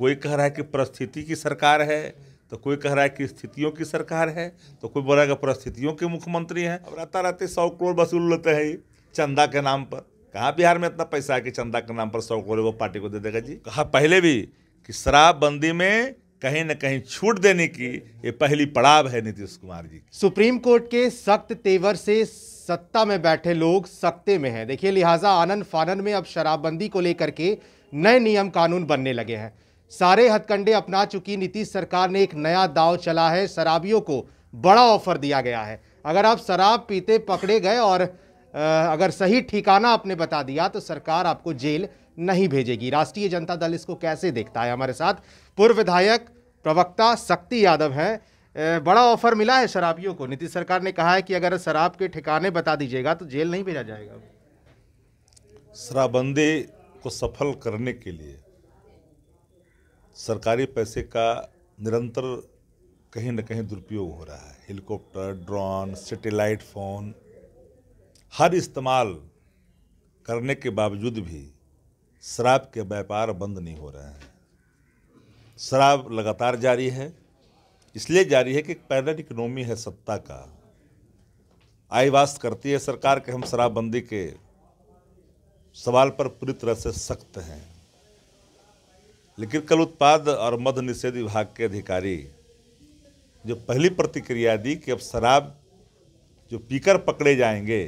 कोई कह रहा है कि परिस्थिति की सरकार है, तो कोई कह रहा है कि स्थितियों की सरकार है, तो कोई बोल रहा है कि परिस्थितियों के मुख्यमंत्री हैं। अब रहते 100 करोड़ वसूल लेते हैं ये चंदा के नाम पर। कहाँ बिहार में इतना पैसा है कि चंदा के नाम पर 100 करोड़ वो पार्टी को दे देगा जी। कहा पहले भी कि शराबबंदी में कहीं न कहीं छूट देने की ये पहली पड़ाव है नीतीश कुमार जी की। सुप्रीम कोर्ट के सख्त तेवर से सत्ता में बैठे लोग सख्ते में हैं। देखिए, लिहाजा आनन फानन में अब शराबबंदी को लेकर के नए नियम कानून बनने लगे हैं। सारे हथकंडे अपना चुकी नीतीश सरकार ने एक नया दांव चला है। शराबियों को बड़ा ऑफर दिया गया है। अगर आप शराब पीते पकड़े गए और अगर सही ठिकाना आपने बता दिया तो सरकार आपको जेल नहीं भेजेगी। राष्ट्रीय जनता दल इसको कैसे देखता है? हमारे साथ पूर्व विधायक प्रवक्ता शक्ति यादव हैं। बड़ा ऑफर मिला है शराबियों को। नीतीश सरकार ने कहा है कि अगर शराब के ठिकाने बता दीजिएगा तो जेल नहीं भेजा जाएगा। शराबबंदी को सफल करने के लिए सरकारी पैसे का निरंतर कहीं न कहीं दुरुपयोग हो रहा है। हेलीकॉप्टर, ड्रोन, सैटेलाइट फ़ोन हर इस्तेमाल करने के बावजूद भी शराब के व्यापार बंद नहीं हो रहे हैं। शराब लगातार जारी है, इसलिए जारी है कि एक पैरेलल इकोनॉमी है सत्ता का। आईवास करती है सरकार कि हम शराबबंदी के सवाल पर पूरी तरह से सख्त हैं, लेकिन कल उत्पाद और मद्य निषेध विभाग के अधिकारी जो पहली प्रतिक्रिया दी कि अब शराब जो पीकर पकड़े जाएंगे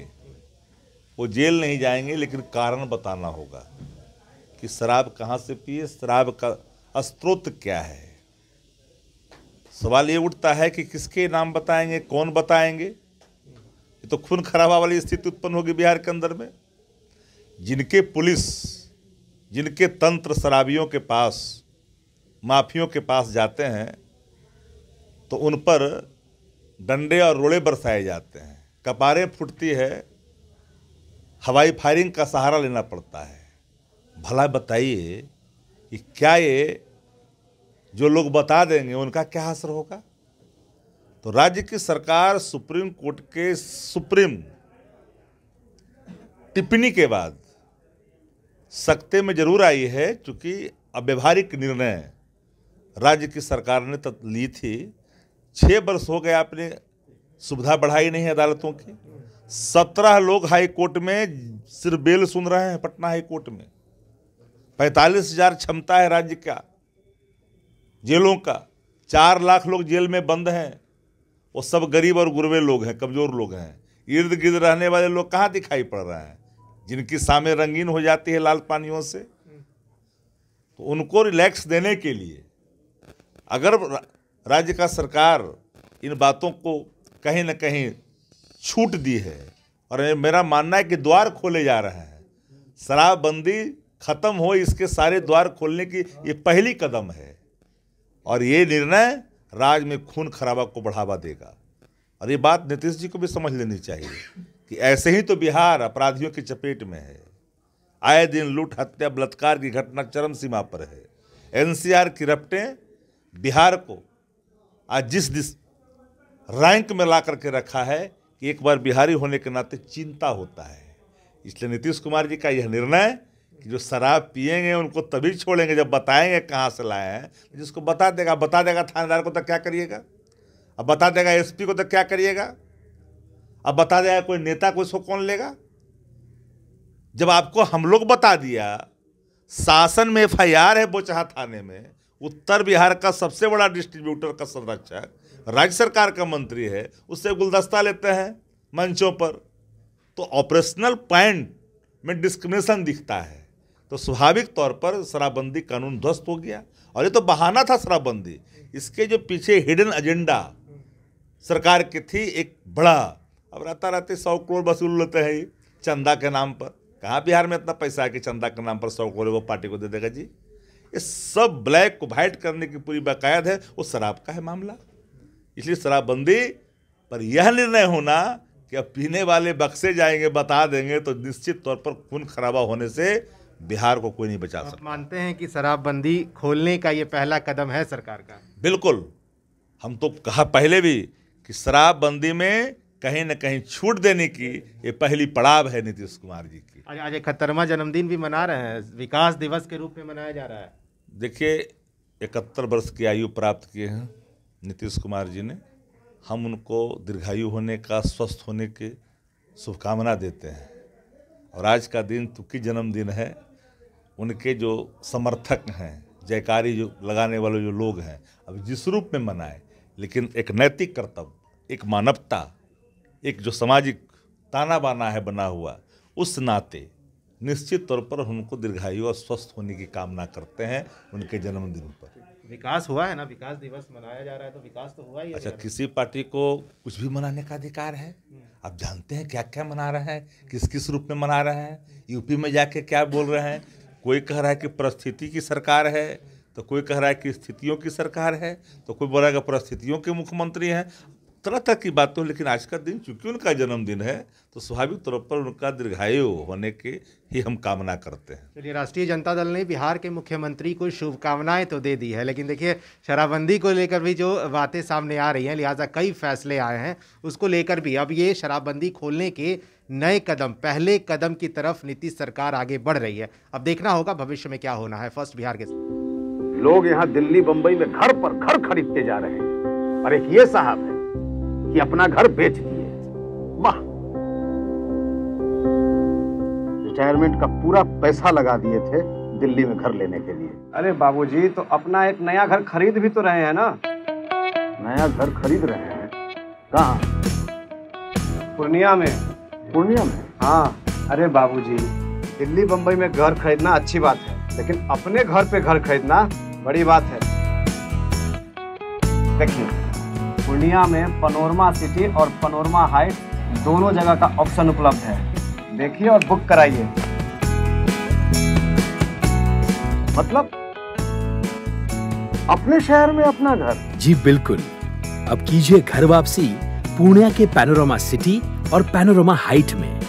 वो जेल नहीं जाएंगे, लेकिन कारण बताना होगा कि शराब कहाँ से पिए, शराब का स्रोत क्या है। सवाल ये उठता है कि किसके नाम बताएंगे, कौन बताएंगे। ये तो खून खराबा वाली स्थिति उत्पन्न होगी बिहार के अंदर में। जिनके पुलिस, जिनके तंत्र शराबियों के पास, माफियों के पास जाते हैं तो उन पर डंडे और रोड़े बरसाए जाते हैं, कपारें फूटती है, हवाई फायरिंग का सहारा लेना पड़ता है। भला बताइए कि क्या ये जो लोग बता देंगे उनका क्या असर होगा? तो राज्य की सरकार सुप्रीम कोर्ट के सुप्रीम टिप्पणी के बाद सख्ते में जरूर आई है, क्योंकि अव्यवहारिक निर्णय राज्य की सरकार ने ली थी। 6 वर्ष हो गए आपने सुविधा बढ़ाई नहीं अदालतों की। 17 लोग हाई कोर्ट में सिर्फ बेल सुन रहे हैं पटना हाई कोर्ट में। 45,000 क्षमता है राज्य का जेलों का। 4 लाख लोग जेल में बंद हैं। वो सब गरीब और गुरबे लोग हैं, कमजोर लोग हैं। इर्द गिर्द रहने वाले लोग कहाँ दिखाई पड़ रहे हैं? जिनकी सामें रंगीन हो जाती है लाल पानियों से, तो उनको रिलैक्स देने के लिए अगर राज्य का सरकार इन बातों को कहीं न कहीं छूट दी है, और मेरा मानना है कि द्वार खोले जा रहे हैं। शराबबंदी खत्म हो, इसके सारे द्वार खोलने की ये पहली कदम है, और ये निर्णय राज्य में खून खराबा को बढ़ावा देगा। और ये बात नीतीश जी को भी समझ लेनी चाहिए कि ऐसे ही तो बिहार अपराधियों की चपेट में है। आए दिन लूट, हत्या, बलात्कार की घटना चरम सीमा पर है। एनसीआर की रपटें बिहार को आज जिस रैंक में ला करके रखा है कि एक बार बिहारी होने के नाते चिंता होता है। इसलिए नीतीश कुमार जी का यह निर्णय कि जो शराब पिएंगे उनको तभी छोड़ेंगे जब बताएंगे कहाँ से लाए हैं। जिसको बता देगा थानेदार को तो क्या करिएगा? अब बता देगा एसपी को तो क्या करिएगा? अब बता देगा कोई नेता को, इसको कौन लेगा? जब आपको हम लोग बता दिया, शासन में एफआईआर है बोचहा थाने में, उत्तर बिहार का सबसे बड़ा डिस्ट्रीब्यूटर का संरक्षक राज्य सरकार का मंत्री है, उससे गुलदस्ता लेते हैं मंचों पर, तो ऑपरेशनल पॉइंट में डिस्क्रिमिनेशन दिखता है। तो स्वाभाविक तौर पर शराबबंदी कानून ध्वस्त हो गया। और ये तो बहाना था शराबबंदी, इसके जो पीछे हिडन एजेंडा सरकार की थी एक बड़ा। अब रहते 100 करोड़ वसूल लेते हैं ये चंदा के नाम पर। कहाँ बिहार में इतना पैसा है कि चंदा के नाम पर 100 करोड़ वो पार्टी को दे देगा जी? ये सब ब्लैक को वाइट करने की पूरी बाकायद है, वो शराब का है मामला। इसलिए शराबबंदी पर यह निर्णय होना कि अब पीने वाले बक्से जाएंगे, बता देंगे, तो निश्चित तौर पर खून खराबा होने से बिहार को कोई नहीं बचा सकता। आप मानते हैं कि शराबबंदी खोलने का ये पहला कदम है सरकार का? बिल्कुल। हम तो कहा पहले भी कि शराबबंदी में कहीं न कहीं छूट देने की ये पहली पड़ाव है नीतीश कुमार जी की। आज 71वां जन्मदिन भी मना रहे हैं, विकास दिवस के रूप में मनाया जा रहा है। देखिए, 71 वर्ष की आयु प्राप्त किए हैं नीतीश कुमार जी ने। हम उनको दीर्घायु होने का, स्वस्थ होने की शुभकामना देते हैं। और आज का दिन चूँकि जन्मदिन है, उनके जो समर्थक हैं, जयकारी जो लगाने वाले जो लोग हैं, अब जिस रूप में मनाए, लेकिन एक नैतिक कर्तव्य, एक मानवता, एक जो सामाजिक ताना बाना है बना हुआ, उस नाते निश्चित तौर पर उनको दीर्घायु और स्वस्थ होने की कामना करते हैं उनके जन्मदिन पर। विकास हुआ है ना, विकास दिवस मनाया जा रहा है, तो विकास तो हुआ ही है। अच्छा, किसी पार्टी को कुछ भी मनाने का अधिकार है। आप जानते हैं क्या क्या मना रहे हैं, किस किस रूप में मना रहे हैं। यूपी में जाके क्या बोल रहे हैं, कोई कह रहा है कि परिस्थिति की सरकार है, तो कोई कह रहा है कि स्थितियों की सरकार है, तो कोई बोल रहा है कि परिस्थितियों के मुख्यमंत्री हैं। तरह तरह की बातों, लेकिन आज का दिन चूंकि उनका जन्मदिन है, तो स्वाभाविक तौर पर उनका दीर्घायु होने की ही हम कामना करते हैं। चलिए, राष्ट्रीय जनता दल ने बिहार के मुख्यमंत्री को शुभकामनाएं तो दे दी है, लेकिन देखिए शराबबंदी को लेकर भी जो बातें सामने आ रही हैं, लिहाजा कई फैसले आए हैं, उसको लेकर भी अब ये शराबबंदी खोलने के नए कदम, पहले कदम की तरफ नीतीश सरकार आगे बढ़ रही है। अब देखना होगा भविष्य में क्या होना है। फर्स्ट बिहार के लोग यहाँ दिल्ली बंबई में घर पर घर खरीदते जा रहे हैं, और एक ये साहब है कि अपना घर बेच दिए। वाह, रिटायरमेंट का पूरा पैसा लगा दिए थे दिल्ली में घर लेने के लिए। अरे बाबूजी, तो अपना एक नया घर खरीद भी तो रहे हैं ना। नया घर खरीद रहे हैं? कहाँ? पूर्णिया में। पूर्णिया में? हाँ। अरे बाबूजी, दिल्ली बंबई में घर खरीदना अच्छी बात है, लेकिन अपने घर पे घर खरीदना बड़ी बात है। देखिए, पूर्णिया में पनोरमा सिटी और पनोरमा हाइट दोनों जगह का ऑप्शन उपलब्ध है। देखिए और बुक कराइए। मतलब अपने शहर में अपना घर? जी बिल्कुल। अब कीजिए घर वापसी पूर्णिया के पैनोरमा सिटी और पैनोरमा हाइट में।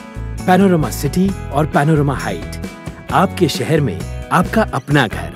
पैनोरमा सिटी और पैनोरमा हाइट, आपके शहर में आपका अपना घर।